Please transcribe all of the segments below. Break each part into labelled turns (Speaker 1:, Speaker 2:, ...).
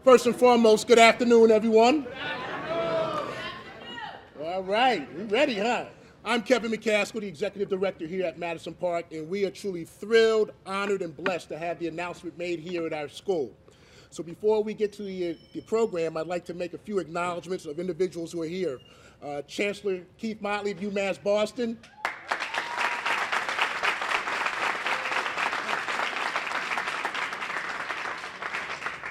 Speaker 1: First and foremost, good afternoon, everyone. Good afternoon. All right, we ready, huh? I'm Kevin McCaskill, the Executive Director here at Madison Park, and we are truly thrilled, honored, and blessed to have the announcement made here at our school. So before we get to the program, I'd like to make a few acknowledgments of individuals who are here. Chancellor Keith Motley of UMass Boston.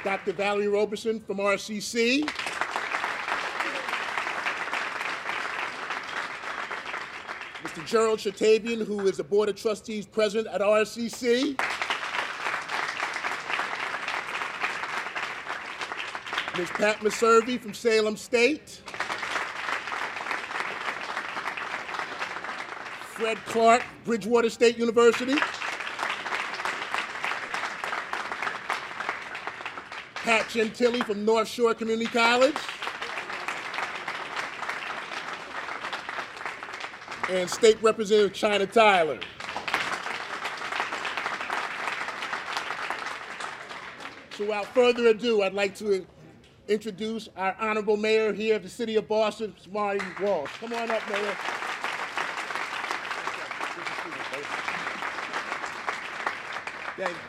Speaker 1: Dr. Valerie Roberson from RCC. Mr. Gerald Chatabian, who is the Board of Trustees President at RCC. Ms. Pat Maservi from Salem State. Fred Clark, Bridgewater State University. Pat Gentili from North Shore Community College. And State Representative China Tyler. So without further ado, I'd like to introduce our Honorable Mayor here of the City of Boston, Marty Walsh. Come on up, Mayor.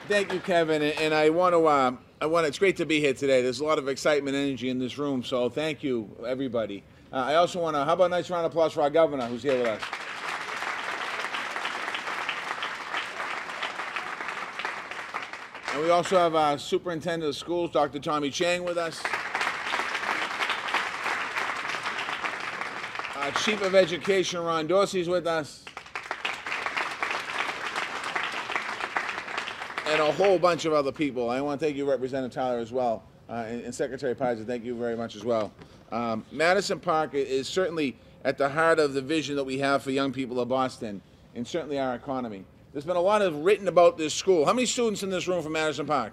Speaker 2: Thank you, Kevin, and I want to, it's great to be here today. There's a lot of excitement and energy in this room, so thank you, everybody. I also want to, how about a nice round of applause for our governor who's here with us. And we also have our superintendent of schools, Dr. Tommy Chang, with us. Our chief of education, Ron Dorsey's with us. And a whole bunch of other people. I want to thank you, Representative Tyler, as well, and Secretary Pizer, thank you very much as well. Madison Park is certainly at the heart of the vision that we have for young people of Boston, and certainly our economy. There's been a lot of written about this school. How many students in this room from Madison Park?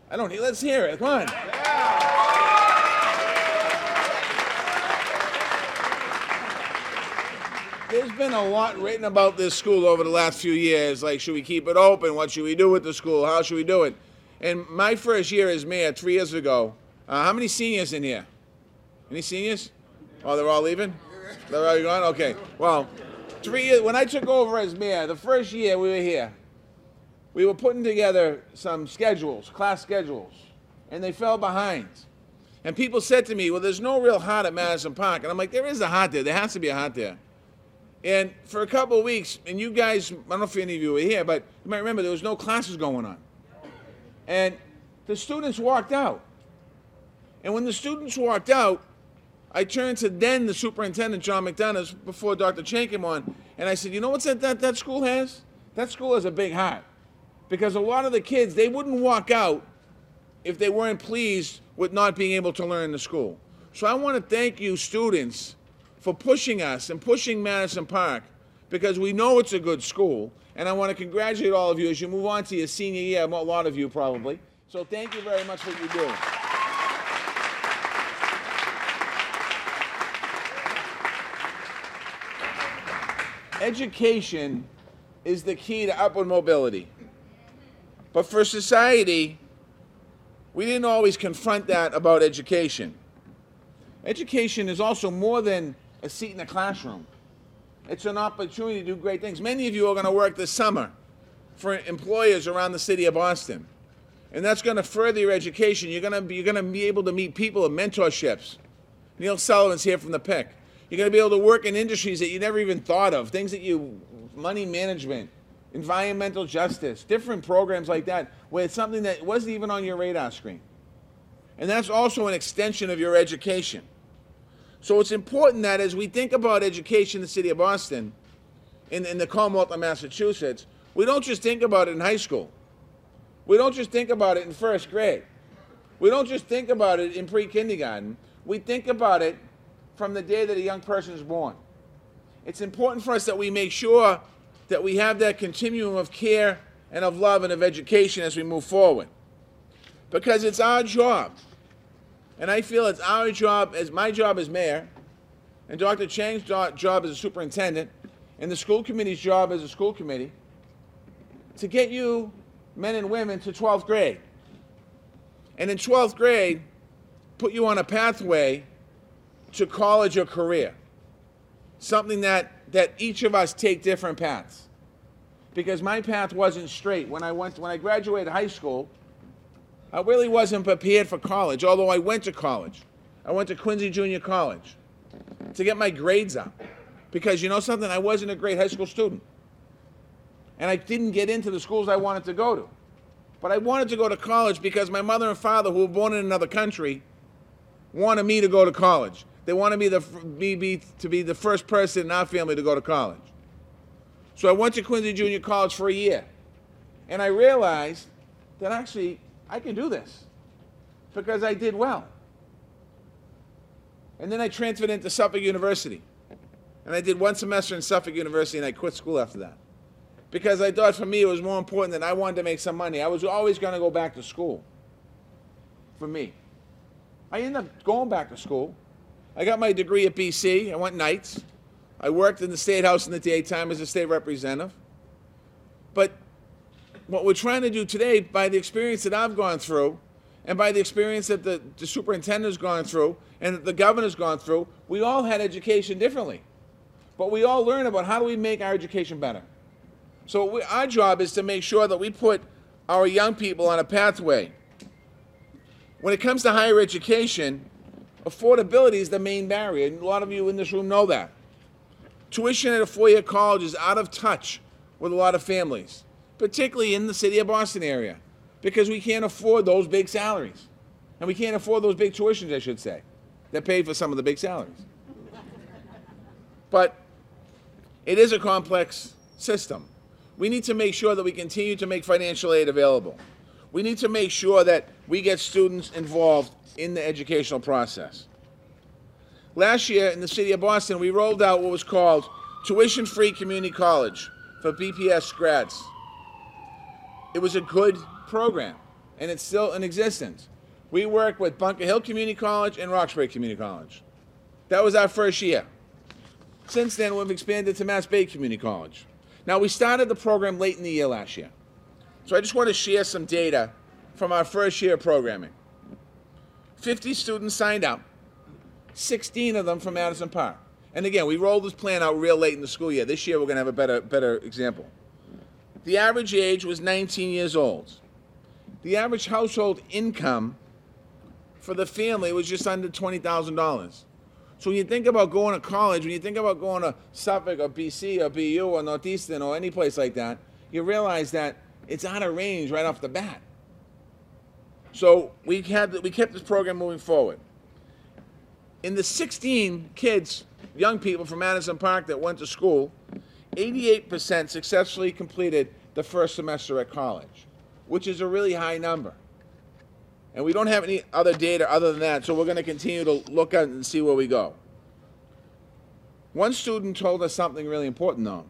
Speaker 2: I don't. Let's hear it. Come on. There's been a lot written about this school over the last few years, like should we keep it open, what should we do with the school, how should we do it? And my first year as mayor 3 years ago, how many seniors in here? Any seniors? Oh, they're all leaving? They're all gone? Okay. Well, 3 years, when I took over as mayor, the first year we were here, we were putting together some schedules, class schedules, and they fell behind. And people said to me, well, there's no real heart at Madison Park. And I'm like, there is a heart there. There has to be a heart there. And for a couple of weeks, and you guys, I don't know if any of you were here, but you might remember there was no classes going on. And the students walked out. And when the students walked out, I turned to then the superintendent, John McDonough, before Dr. Chang came on, and I said, you know what that school has? That school has a big heart. Because a lot of the kids, they wouldn't walk out if they weren't pleased with not being able to learn in the school. So I want to thank you, students, for pushing us and pushing Madison Park, because we know it's a good school, and I want to congratulate all of you as you move on to your senior year, a lot of you probably. So thank you very much for what you do. Education is the key to upward mobility. But for society, we didn't always confront that about education. Education is also more than a seat in a classroom. It's an opportunity to do great things. Many of you are going to work this summer for employers around the city of Boston. And that's going to further your education. You're going to be able to meet people in mentorships. Neil Sullivan's here from the PIC. You're going to be able to work in industries that you never even thought of, things that money management, environmental justice, different programs like that, where it's something that wasn't even on your radar screen. And that's also an extension of your education. So it's important that as we think about education in the city of Boston, in the Commonwealth of Massachusetts, we don't just think about it in high school. We don't just think about it in first grade. We don't just think about it in pre-kindergarten. We think about it from the day that a young person is born. It's important for us that we make sure that we have that continuum of care and of love and of education as we move forward. Because it's our job. And I feel it's our job, as my job as mayor, and Dr. Chang's job as a superintendent, and the school committee's job as a school committee, to get you, men and women, to 12th grade. and in 12th grade, put you on a pathway to college or career. Something that each of us take different paths. Because my path wasn't straight. When I graduated high school, I really wasn't prepared for college, although I went to college. I went to Quincy Junior College to get my grades up. Because you know something? I wasn't a great high school student. And I didn't get into the schools I wanted to go to. But I wanted to go to college because my mother and father, who were born in another country, wanted me to go to college. They wanted me to be the first person in our family to go to college. So I went to Quincy Junior College for a year. And I realized that actually I can do this because I did well. And then I transferred into Suffolk University. And I did one semester in Suffolk University and I quit school after that. Because I thought for me it was more important that I wanted to make some money. I was always going to go back to school. For me. I ended up going back to school. I got my degree at BC. I went nights. I worked in the State House in the daytime as a state representative. But what we're trying to do today, by the experience that I've gone through, and by the experience that the superintendent's gone through, and that the governor's gone through, we all had education differently. But we all learn about how do we make our education better. So our job is to make sure that we put our young people on a pathway. When it comes to higher education, affordability is the main barrier, and a lot of you in this room know that. Tuition at a four-year college is out of touch with a lot of families, particularly in the city of Boston area, because we can't afford those big salaries. And we can't afford those big tuitions, I should say, that pay for some of the big salaries. But it is a complex system. We need to make sure that we continue to make financial aid available. We need to make sure that we get students involved in the educational process. Last year in the city of Boston, we rolled out what was called Tuition-Free Community College for BPS grads. It was a good program, and it's still in existence. We work with Bunker Hill Community College and Roxbury Community College. That was our first year. Since then, we've expanded to Mass Bay Community College. Now, we started the program late in the year last year. So I just want to share some data from our first year of programming. 50 students signed up, 16 of them from Madison Park. And again, we rolled this plan out real late in the school year. This year, we're going to have a better example. The average age was 19 years old. The average household income for the family was just under $20,000. So when you think about going to college, when you think about going to Suffolk or BC or BU or Northeastern or any place like that, you realize that it's out of range right off the bat. So we kept this program moving forward. In the 16 kids, young people from Madison Park that went to school, 88% successfully completed the first semester at college, which is a really high number. And we don't have any other data other than that, so we're going to continue to look at it and see where we go. One student told us something really important, though.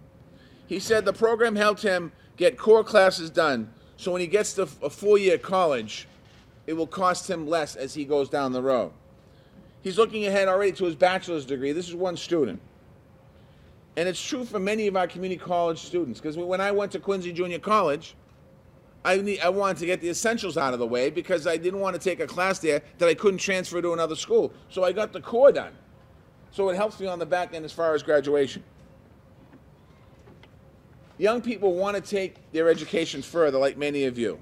Speaker 2: He said the program helped him get core classes done, so when he gets to a four-year college, it will cost him less as he goes down the road. He's looking ahead already to his bachelor's degree. This is one student. And it's true for many of our community college students, because when I went to Quincy Junior College, I wanted to get the essentials out of the way because I didn't want to take a class there that I couldn't transfer to another school. So I got the core done. So it helps me on the back end as far as graduation. Young people want to take their education further, like many of you.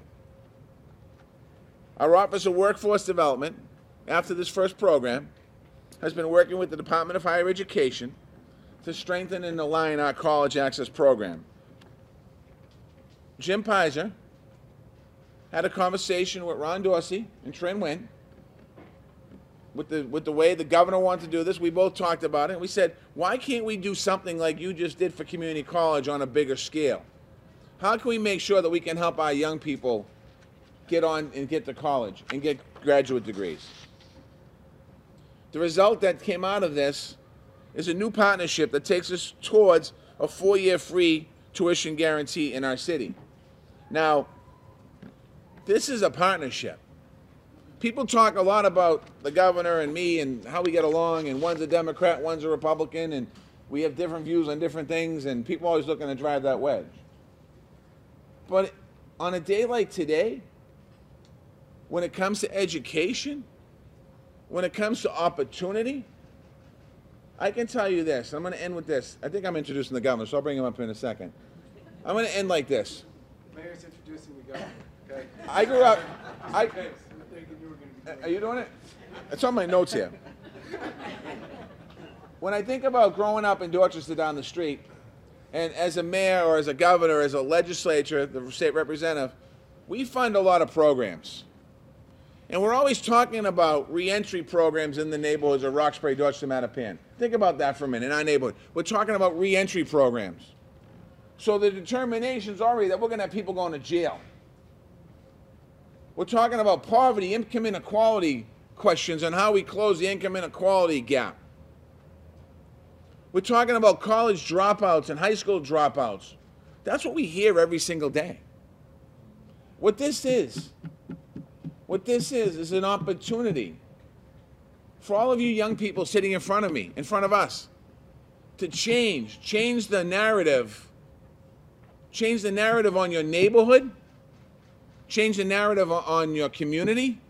Speaker 2: Our Office of Workforce Development, after this first program, has been working with the Department of Higher Education to strengthen and align our college access program. Jim Pizer had a conversation with Ron Dorsey and Trin Wynn with the way the governor wanted to do this. We both talked about it. And we said, why can't we do something like you just did for community college on a bigger scale? How can we make sure that we can help our young people get on and get to college and get graduate degrees? The result that came out of this is a new partnership that takes us towards a 4-year free tuition guarantee in our city. Now, this is a partnership. People talk a lot about the governor and me and how we get along, and one's a Democrat, one's a Republican, and we have different views on different things, and people are always looking to drive that wedge. But on a day like today, when it comes to education, when it comes to opportunity, I can tell you this. I'm going to end with this. I think I'm introducing the governor, so I'll bring him up in a second. I'm going to end like this.
Speaker 3: The mayor's introducing the governor. Okay.
Speaker 2: I grew up. Are you doing it? It's on my notes here. When I think about growing up in Dorchester down the street, and as a mayor or as a governor, as a legislature, the state representative, we fund a lot of programs. And we're always talking about reentry programs in the neighborhoods of Roxbury, Dorchester, Mattapan. Think about that for a minute. In our neighborhood, we're talking about reentry programs. So the determination's already that we're going to have people going to jail. We're talking about poverty, income inequality questions, and how we close the income inequality gap. We're talking about college dropouts and high school dropouts. That's what we hear every single day. What this is an opportunity for all of you young people sitting in front of me, in front of us, to change the narrative. Change the narrative on your neighborhood, change the narrative on your community,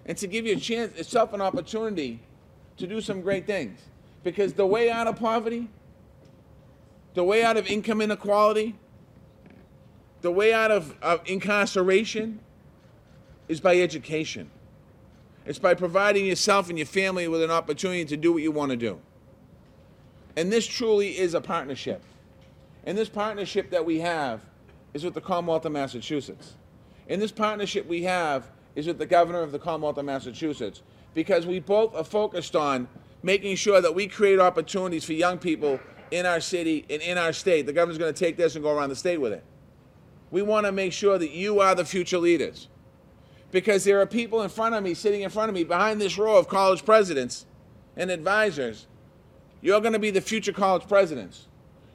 Speaker 2: and to give you a chance, itself an opportunity to do some great things. Because the way out of poverty, the way out of income inequality, the way out of incarceration is by education. It's by providing yourself and your family with an opportunity to do what you want to do. And this truly is a partnership. And this partnership that we have is with the Commonwealth of Massachusetts. And this partnership we have is with the governor of the Commonwealth of Massachusetts, because we both are focused on making sure that we create opportunities for young people in our city and in our state. The governor's going to take this and go around the state with it. We want to make sure that you are the future leaders, because there are people in front of me, sitting in front of me, behind this row of college presidents and advisors. You're going to be the future college presidents.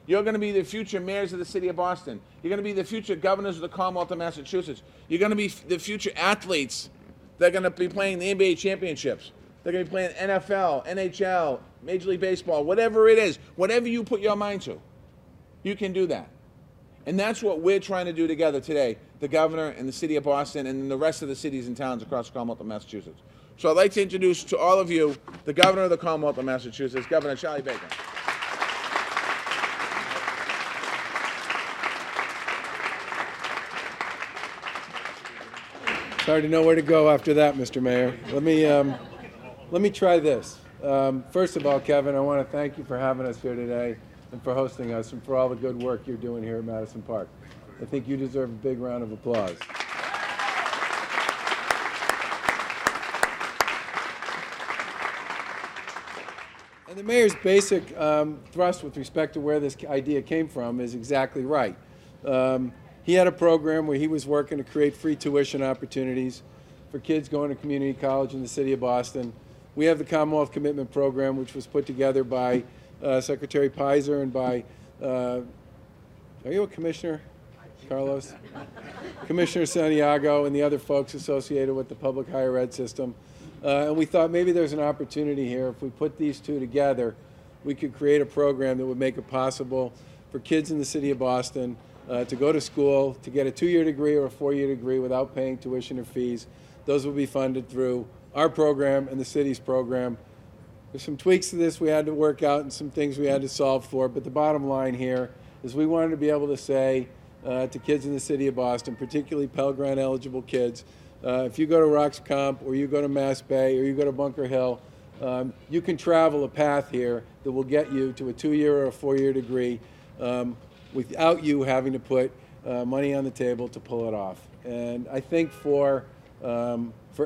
Speaker 2: You're going to be the future mayors of the city of Boston. You're going to be the future governors of the Commonwealth of Massachusetts. You're going to be the future athletes that are going to be playing the NBA championships. They're going to be playing NFL, NHL, Major League Baseball, whatever it is, whatever you put your mind to, you can do that. And that's what we're trying to do together today, the governor and the city of Boston and the rest of the cities and towns across the Commonwealth of Massachusetts. So I'd like to introduce to all of you the governor of the Commonwealth of Massachusetts, Governor Charlie Baker.
Speaker 3: It's hard to know where to go after that, Mr. Mayor. Let me try this. First of all, Kevin, I want to thank you for having us here today and for hosting us and for all the good work you're doing here at Madison Park. I think you deserve a big round of applause. And the mayor's basic thrust with respect to where this idea came from is exactly right. He had a program where he was working to create free tuition opportunities for kids going to community college in the city of Boston. We have the Commonwealth Commitment Program, which was put together by Secretary Pizer and by, are you a commissioner, Carlos? Commissioner Santiago and the other folks associated with the public higher ed system. And we thought maybe there's an opportunity here. If we put these two together, we could create a program that would make it possible for kids in the city of Boston to go to school, to get a 2-year degree or a 4-year degree without paying tuition or fees. Those will be funded through our program and the city's program. There's some tweaks to this we had to work out and some things we had to solve for, but the bottom line here is we wanted to be able to say to kids in the city of Boston, particularly Pell Grant eligible kids, if you go to Roxcomp or you go to Mass Bay or you go to Bunker Hill, you can travel a path here that will get you to a 2-year or a 4-year degree without you having to put money on the table to pull it off. And I think for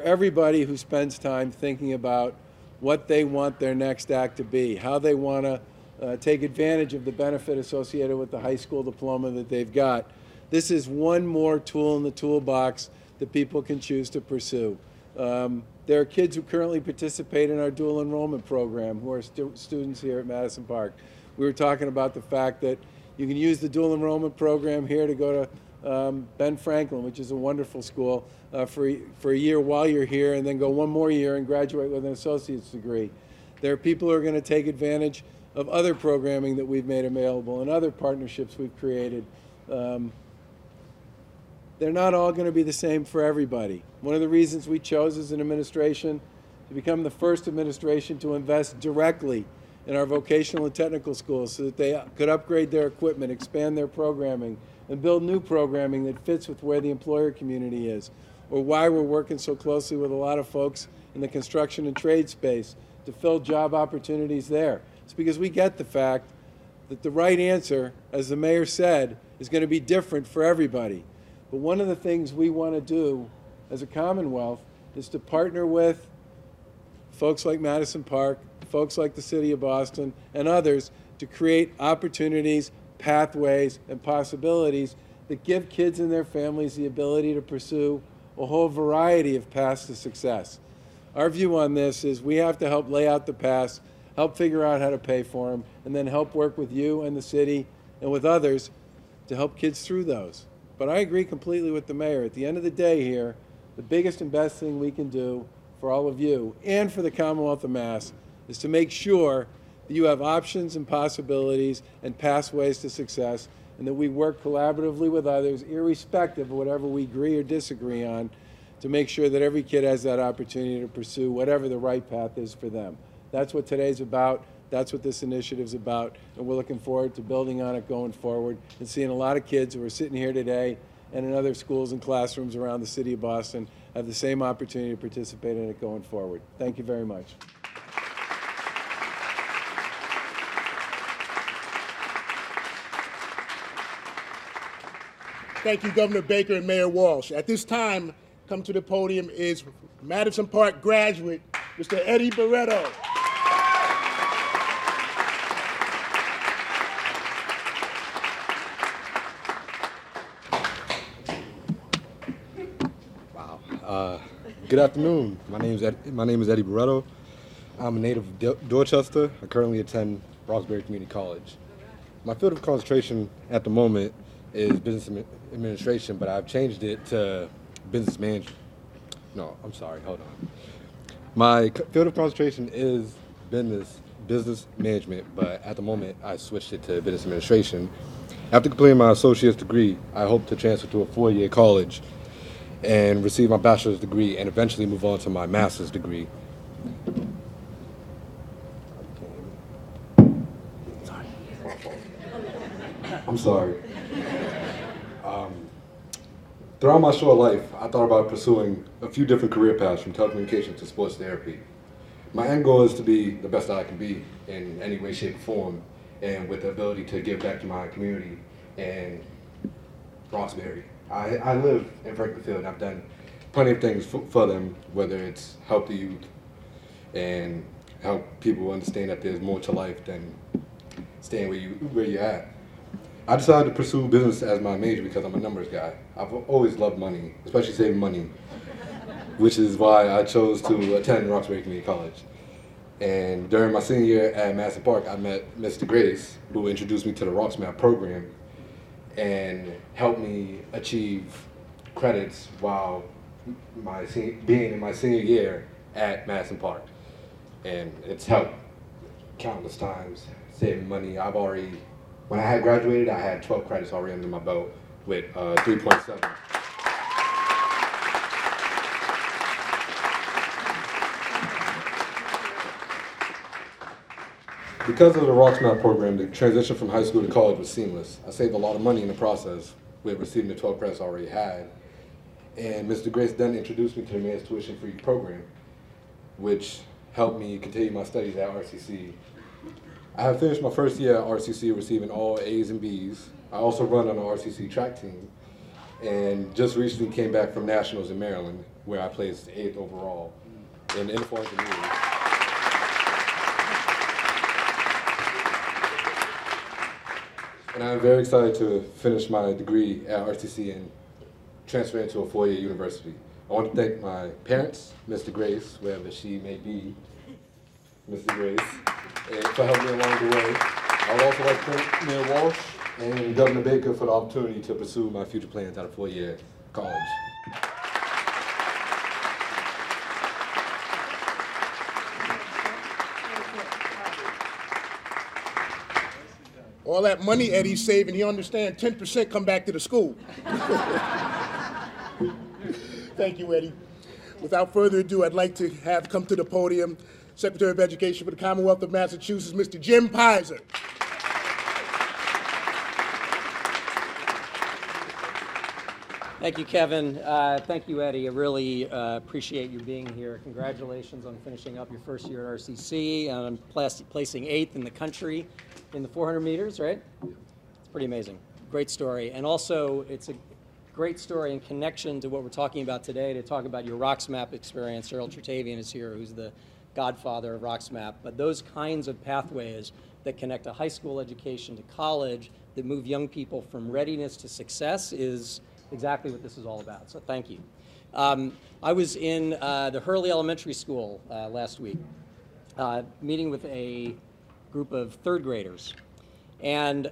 Speaker 3: everybody who spends time thinking about what they want their next act to be, how they want to take advantage of the benefit associated with the high school diploma that they've got, this is one more tool in the toolbox that people can choose to pursue. There are kids who currently participate in our dual enrollment program who are students here at Madison Park. We were talking about the fact that you can use the dual enrollment program here to go to Ben Franklin, which is a wonderful school, for a year while you're here, and then go one more year and graduate with an associate's degree. There are people who are going to take advantage of other programming that we've made available and other partnerships we've created. they're not all going to be the same for everybody. One of the reasons we chose as an administration to become the first administration to invest directly in our vocational and technical schools so that they could upgrade their equipment, expand their programming, and build new programming that fits with where the employer community is, or why we're working so closely with a lot of folks in the construction and trade space to fill job opportunities there. It's because we get the fact that the right answer, as the mayor said, is going to be different for everybody. But one of the things we want to do as a Commonwealth is to partner with folks like Madison Park, folks like the City of Boston, and others to create opportunities, pathways, and possibilities that give kids and their families the ability to pursue a whole variety of paths to success. Our view on this is we have to help lay out the paths, help figure out how to pay for them, and then help work with you and the city and with others to help kids through those. But I agree completely with the mayor. At the end of the day here, the biggest and best thing we can do for all of you and for the Commonwealth of Mass is to make sure that you have options and possibilities and pathways to success, and that we work collaboratively with others, irrespective of whatever we agree or disagree on, to make sure that every kid has that opportunity to pursue whatever the right path is for them. That's what today's about. That's what this initiative's about, and we're looking forward to building on it going forward and seeing a lot of kids who are sitting here today and in other schools and classrooms around the city of Boston have the same opportunity to participate in it going forward. Thank you very much.
Speaker 1: Thank you, Governor Baker and Mayor Walsh. At this time, come to the podium is Madison Park graduate, Mr. Eddie Barreto.
Speaker 4: Wow. Good afternoon. My name is Eddie Barreto. I'm a native of Dorchester. I currently attend Roxbury Community College. My field of concentration at the moment is business administration, but I've changed it to business management. No, I'm sorry, hold on. My field of concentration is business management, but at the moment I switched it to business administration. After completing my associate's degree, I hope to transfer to a 4-year college and receive my bachelor's degree and eventually move on to my master's degree. I'm sorry. Throughout my short life, I thought about pursuing a few different career paths from telecommunications to sports therapy. My end goal is to be the best that I can be in any way, shape, or form, and with the ability to give back to my community and Roxbury. I live in Franklin Field, and I've done plenty of things for them, whether it's help the youth and help people understand that there's more to life than staying where you're at. I decided to pursue business as my major because I'm a numbers guy. I've always loved money, especially saving money, which is why I chose to attend Roxbury Community College. And during my senior year at Madison Park, I met Mr. Grace, who introduced me to the RoxMap program and helped me achieve credits while being in my senior year at Madison Park. And it's helped countless times, saving money. When I had graduated, I had 12 credits already under my belt with 3.7. Because of the RoxMap program, the transition from high school to college was seamless. I saved a lot of money in the process with receiving the 12 credits I already had. And Mr. Grace then introduced me to the Mayor's Tuition-Free program, which helped me continue my studies at RCC. I have finished my first year at RCC receiving all A's and B's. I also run on the RCC track team, and just recently came back from nationals in Maryland, where I placed 8th overall in info engineering. And I'm very excited to finish my degree at RCC and transfer into a 4-year university. I want to thank my parents, Mr. Grace, wherever she may be, Mr. Grace, and for helping me along the way. I would also like to thank Mayor Walsh and Governor Baker for the opportunity to pursue my future plans at a 4-year college.
Speaker 1: All that money Eddie's saving, he understands 10% come back to the school. Thank you, Eddie. Without further ado, I'd like to have come to the podium Secretary of Education for the Commonwealth of Massachusetts, Mr. Jim Pizer.
Speaker 5: Thank you, Kevin. Thank you, Eddie. I really appreciate you being here. Congratulations on finishing up your first year at RCC and placing 8th in the country in the 400 meters, right? It's pretty amazing. Great story. And also, it's a great story in connection to what we're talking about today, to talk about your RoxMap experience. Earl Tratavian is here, who's the godfather of RoxMap. But those kinds of pathways that connect a high school education to college, that move young people from readiness to success is exactly what this is all about, so thank you. I was in the Hurley Elementary School last week, meeting with a group of third graders, and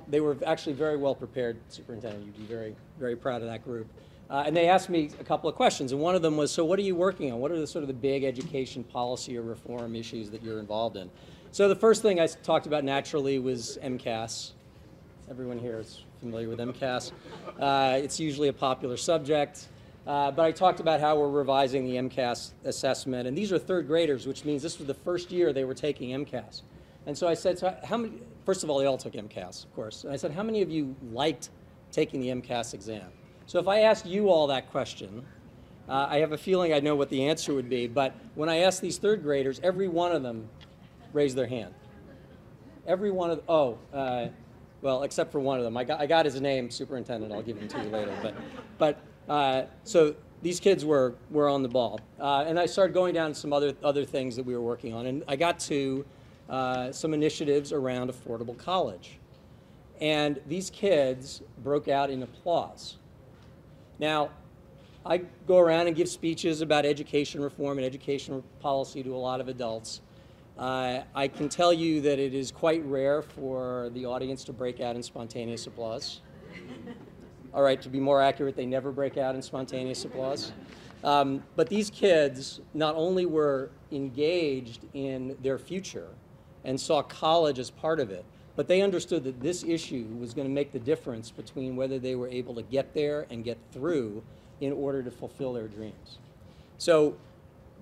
Speaker 5: they were actually very well prepared. Superintendent, you'd be very, very proud of that group. And they asked me a couple of questions, and one of them was, so what are you working on? What are the sort of the big education policy or reform issues that you're involved in? So the first thing I talked about naturally was MCAS. Everyone here is familiar with MCAS. It's usually a popular subject, but I talked about how we're revising the MCAS assessment, and these are third graders, which means this was the first year they were taking MCAS. And so I said, so how many, first of all, they all took MCAS, of course, and I said, how many of you liked taking the MCAS exam? So if I asked you all that question, I have a feeling I know what the answer would be, but when I asked these third graders, every one of them raised their hand. Every one of them, well, except for one of them. I got his name, Superintendent. I'll give him to you later. But so these kids were on the ball. And I started going down some other things that we were working on. And I got to some initiatives around affordable college. And these kids broke out in applause. Now, I go around and give speeches about education reform and education policy to a lot of adults. I can tell you that it is quite rare for the audience to break out in spontaneous applause. All right, to be more accurate, they never break out in spontaneous applause. But these kids not only were engaged in their future and saw college as part of it, but they understood that this issue was going to make the difference between whether they were able to get there and get through in order to fulfill their dreams. So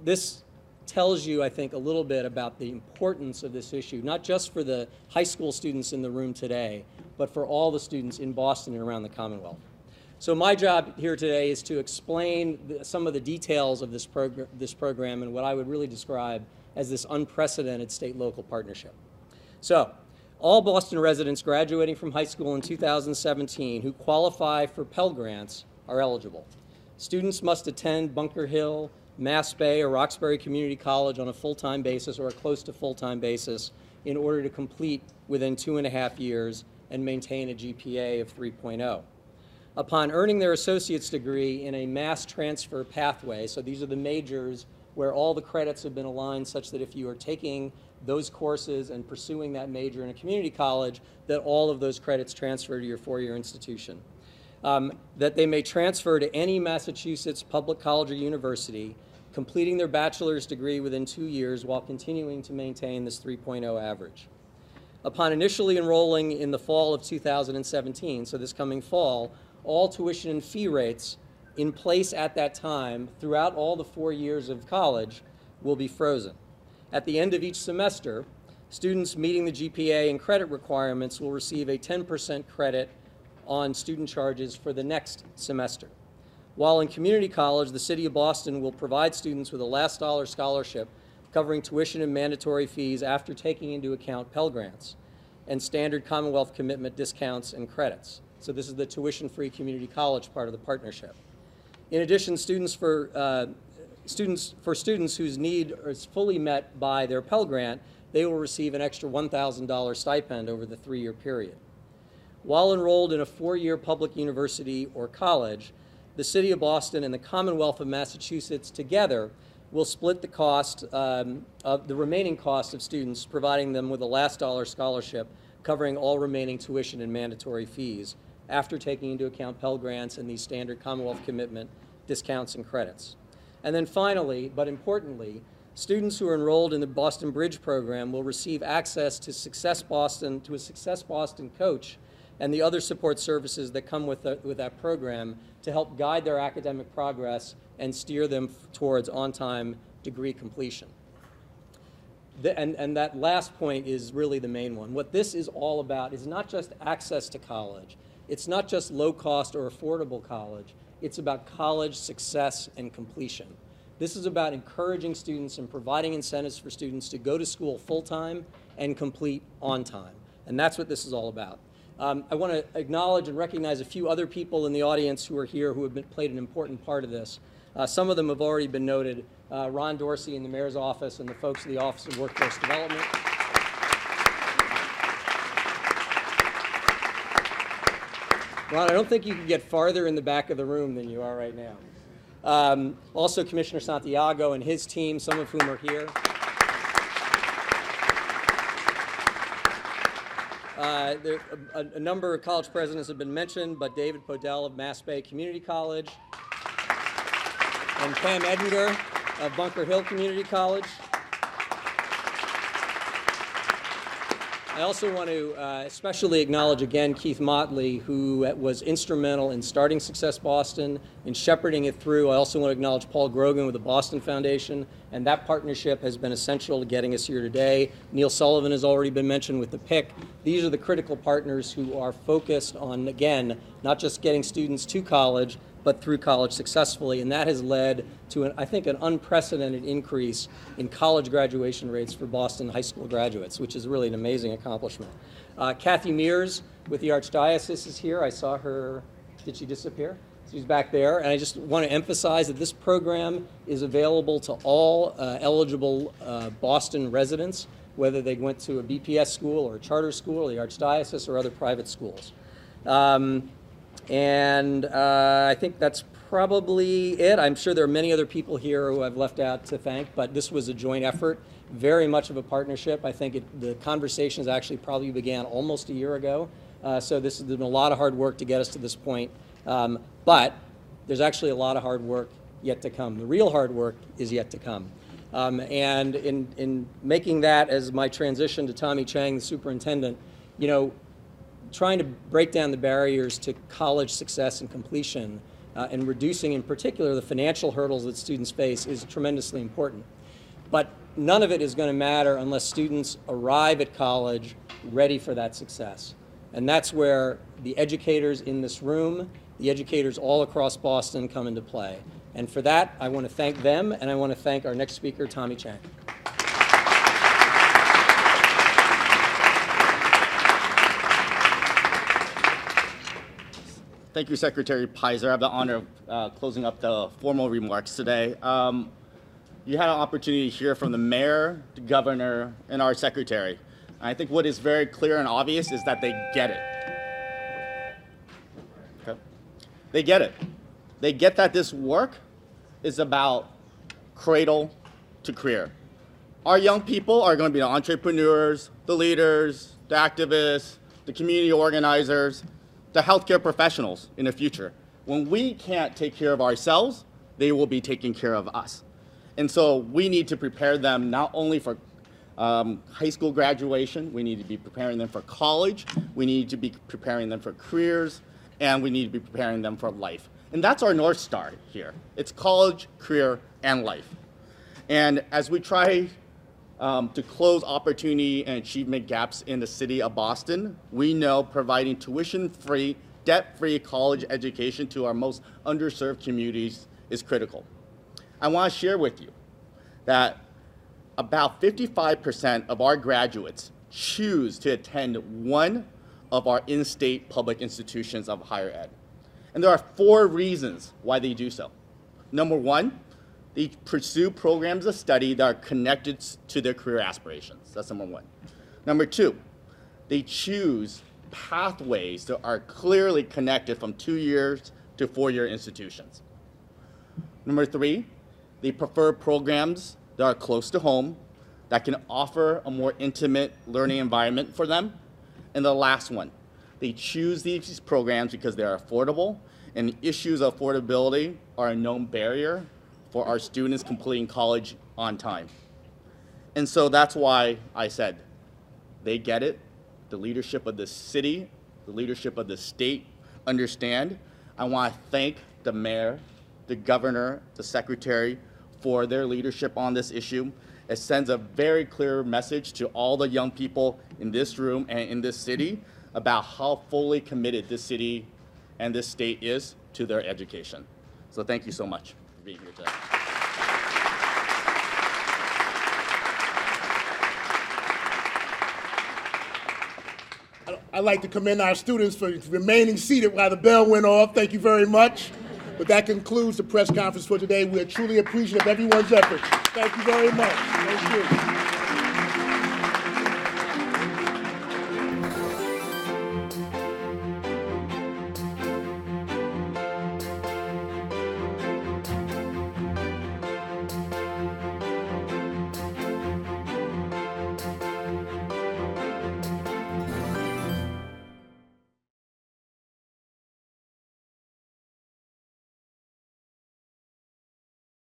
Speaker 5: this tells you, I think, a little bit about the importance of this issue, not just for the high school students in the room today, but for all the students in Boston and around the Commonwealth. So my job here today is to explain some of the details of this program and what I would really describe as this unprecedented state-local partnership. So, all Boston residents graduating from high school in 2017 who qualify for Pell Grants are eligible. Students must attend Bunker Hill, Mass Bay, or Roxbury Community College on a full-time basis or a close to full-time basis in order to complete within 2.5 years and maintain a GPA of 3.0. Upon earning their associate's degree in a mass transfer pathway, so these are the majors where all the credits have been aligned such that if you are taking those courses and pursuing that major in a community college, that all of those credits transfer to your four-year institution. That they may transfer to any Massachusetts public college or university, completing their bachelor's degree within 2 years while continuing to maintain this 3.0 average. Upon initially enrolling in the fall of 2017, so this coming fall, all tuition and fee rates in place at that time throughout all the 4 years of college will be frozen. At the end of each semester, students meeting the GPA and credit requirements will receive a 10% credit on student charges for the next semester. While in community college, the City of Boston will provide students with a last dollar scholarship covering tuition and mandatory fees after taking into account Pell Grants and standard Commonwealth commitment discounts and credits. So this is the tuition-free community college part of the partnership. In addition, students whose need is fully met by their Pell Grant, they will receive an extra $1,000 stipend over the 3-year period. While enrolled in a 4-year public university or college, the City of Boston and the Commonwealth of Massachusetts together will split the cost of the remaining cost of students, providing them with a last dollar scholarship covering all remaining tuition and mandatory fees after taking into account Pell Grants and these standard Commonwealth commitment discounts and credits. And then finally, but importantly, students who are enrolled in the Boston Bridge program will receive access to a Success Boston coach and the other support services that come with that program to help guide their academic progress and steer them towards on-time degree completion. And that last point is really the main one. What this is all about is not just access to college. It's not just low-cost or affordable college. It's about college success and completion. This is about encouraging students and providing incentives for students to go to school full-time and complete on time. And that's what this is all about. I want to acknowledge and recognize a few other people in the audience who are here who have played an important part of this. Some of them have already been noted. Ron Dorsey in the Mayor's office and the folks in the Office of Workforce Development. Ron, I don't think you can get farther in the back of the room than you are right now. Also, Commissioner Santiago and his team, some of whom are here. A number of college presidents have been mentioned, but David Podell of Mass Bay Community College and Pam Edinger of Bunker Hill Community College. I also want to especially acknowledge again Keith Motley, who was instrumental in starting Success Boston, in shepherding it through. I also want to acknowledge Paul Grogan with the Boston Foundation, and that partnership has been essential to getting us here today. Neil Sullivan has already been mentioned with the PIC. These are the critical partners who are focused on, again, not just getting students to college, but through college successfully, and that has led to, I think, an unprecedented increase in college graduation rates for Boston high school graduates, which is really an amazing accomplishment. Kathy Mears with the Archdiocese is here. I saw her. Did she disappear? She's back there, and I just want to emphasize that this program is available to all eligible Boston residents, whether they went to a BPS school or a charter school or the Archdiocese or other private schools. And I think that's probably it. I'm sure there are many other people here who I've left out to thank, but this was a joint effort, very much of a partnership. I think the conversations actually probably began almost a year ago. So this has been a lot of hard work to get us to this point. But there's actually a lot of hard work yet to come. The real hard work is yet to come. And in making that as my transition to Tommy Chang, the superintendent, you know, trying to break down the barriers to college success and completion and reducing in particular the financial hurdles that students face is tremendously important. But none of it is going to matter unless students arrive at college ready for that success. And that's where the educators in this room, the educators all across Boston come into play. And for that, I want to thank them, and I want to thank our next speaker, Tommy Chang.
Speaker 6: Thank you, Secretary Pizer. I have the honor of closing up the formal remarks today. You had an opportunity to hear from the mayor, the governor, and our secretary. And I think what is very clear and obvious is that they get it. Okay? They get it. They get that this work is about cradle to career. Our young people are going to be the entrepreneurs, the leaders, the activists, the community organizers, the healthcare professionals in the future. When we can't take care of ourselves, they will be taking care of us. And so we need to prepare them not only for high school graduation, we need to be preparing them for college, we need to be preparing them for careers, and we need to be preparing them for life. And that's our North Star here. It's college, career, and life. And as we try to close opportunity and achievement gaps in the city of Boston, we know providing tuition-free, debt-free college education to our most underserved communities is critical. I want to share with you that about 55% of our graduates choose to attend one of our in-state public institutions of higher ed. And there are 4 reasons why they do so. Number 1, they pursue programs of study that are connected to their career aspirations. That's number 1. Number 2, they choose pathways that are clearly connected from 2 years to 4-year institutions. Number 3, they prefer programs that are close to home, that can offer a more intimate learning environment for them. And the last one, they choose these programs because they're affordable, and issues of affordability are a known barrier for our students completing college on time. And so that's why I said they get it. The leadership of the city the leadership of the state understand. I want to thank the mayor, the governor, the secretary for their leadership on this issue. It sends a very clear message to all the young people in this room and in this city about how fully committed this city and this state is to their education. So thank you so much for being here today.
Speaker 1: I'd like to commend our students for remaining seated while the bell went off. Thank you very much. But that concludes the press conference for today. We are truly appreciative of everyone's efforts. Thank you very much. Thank you.